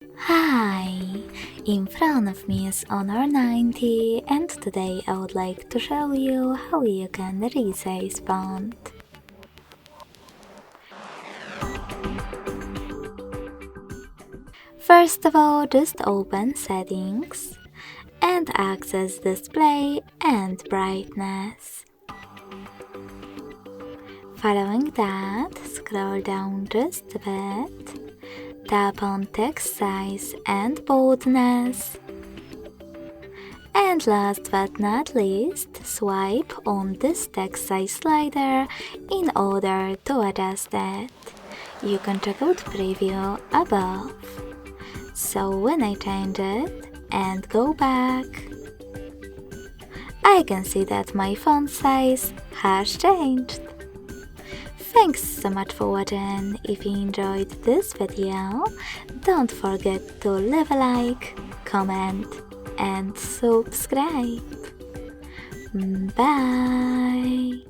Hi! In front of me is Honor 90 and today I would like to show you how you can resize font. First of all, just open Settings and access Display and Brightness. Following that, scroll down just a bit. Tap on text size and boldness. And last but not least, swipe on this text size slider in order to adjust it. You can check out preview above. So when I change it and go back, I can see that my font size has changed. Thanks so much for watching. If you enjoyed this video, don't forget to leave a like, comment and subscribe. Bye!